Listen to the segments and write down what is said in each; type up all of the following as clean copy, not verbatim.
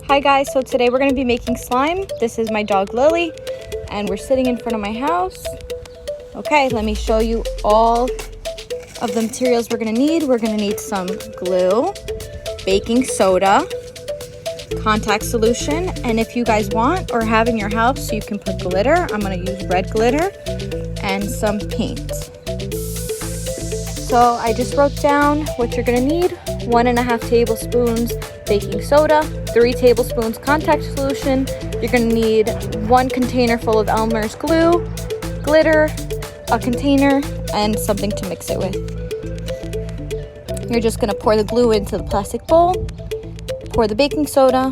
Hi guys, so today we're going to be making slime. This is my dog Lily and we're sitting in front of my house. Okay, let me show you all of the materials we're going to need. We're going to need some glue, baking soda, contact solution, and if you guys want or have in your house, you can put glitter. I'm going to use red glitter and some paint. So I just wrote down what you're going to need. 1.5 tablespoons baking soda, 3 tablespoons contact solution. You're going to need 1 container full of Elmer's glue, glitter, a container, and something to mix it with. You're just going to pour the glue into the plastic bowl, pour the baking soda,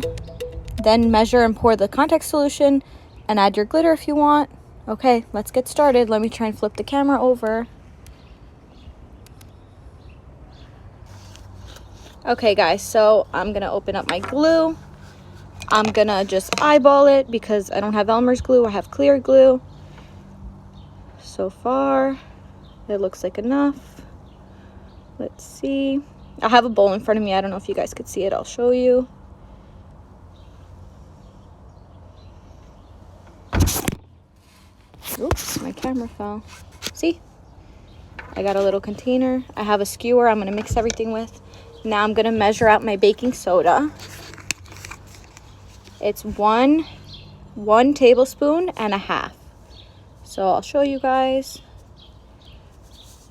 then measure and pour the contact solution, and add your glitter if you want. Okay, let's get started. Let me try and flip the camera over. Okay guys, so I'm gonna open up my glue. I'm gonna just eyeball it because I don't have Elmer's glue, I have clear glue. So far, it looks like enough. Let's see. I have a bowl in front of me. I don't know if you guys could see it. I'll show you. Oops, my camera fell. See? I got a little container. I have a skewer I'm gonna mix everything with. Now I'm gonna measure out my baking soda. It's one tablespoon and a half. So I'll show you guys.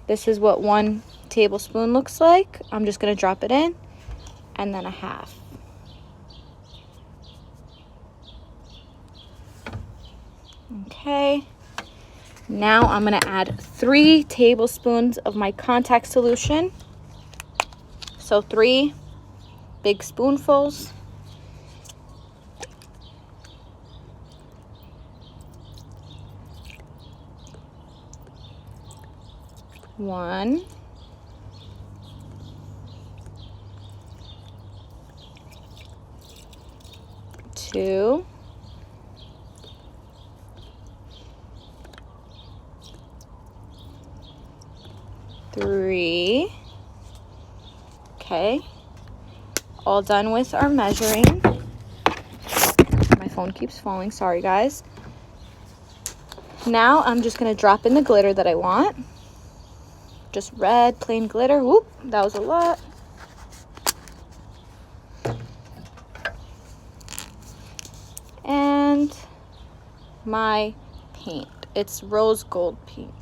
This is what 1 tablespoon looks like. I'm just gonna drop it in, and then a half. Okay. Now I'm gonna add 3 tablespoons of my contact solution. So 3 big spoonfuls. One. Two. 3. Okay, all done with our measuring. My phone keeps falling, sorry guys. Now I'm just gonna drop in the glitter that I want. Just red, plain glitter. Whoop, that was a lot. And my paint. It's rose gold paint.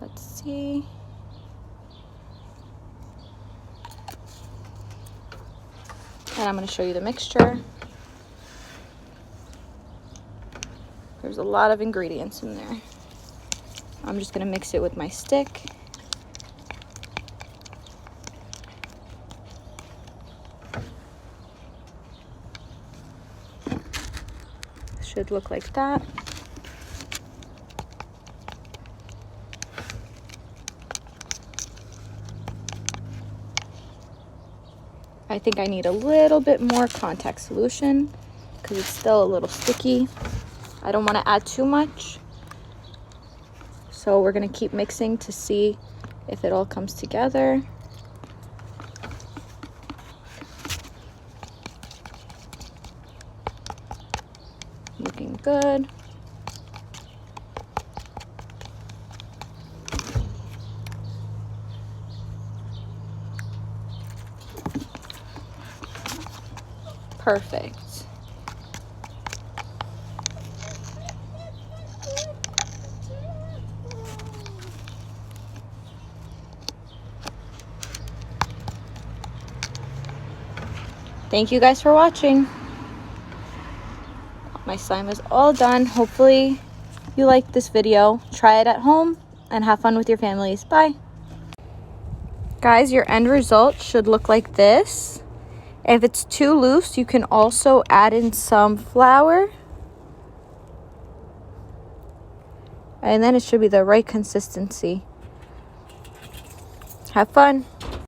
Let's see. And I'm going to show you the mixture. There's a lot of ingredients in there. I'm just going to mix it with my stick. Should look like that. I think I need a little bit more contact solution because it's still a little sticky. I don't want to add too much. So we're going to keep mixing to see if it all comes together. Looking good. Perfect. Thank you guys for watching. My slime is all done. Hopefully you liked this video. Try it at home and have fun with your families. Bye. Guys, your end result should look like this. If it's too loose, you can also add in some flour. And then it should be the right consistency. Have fun.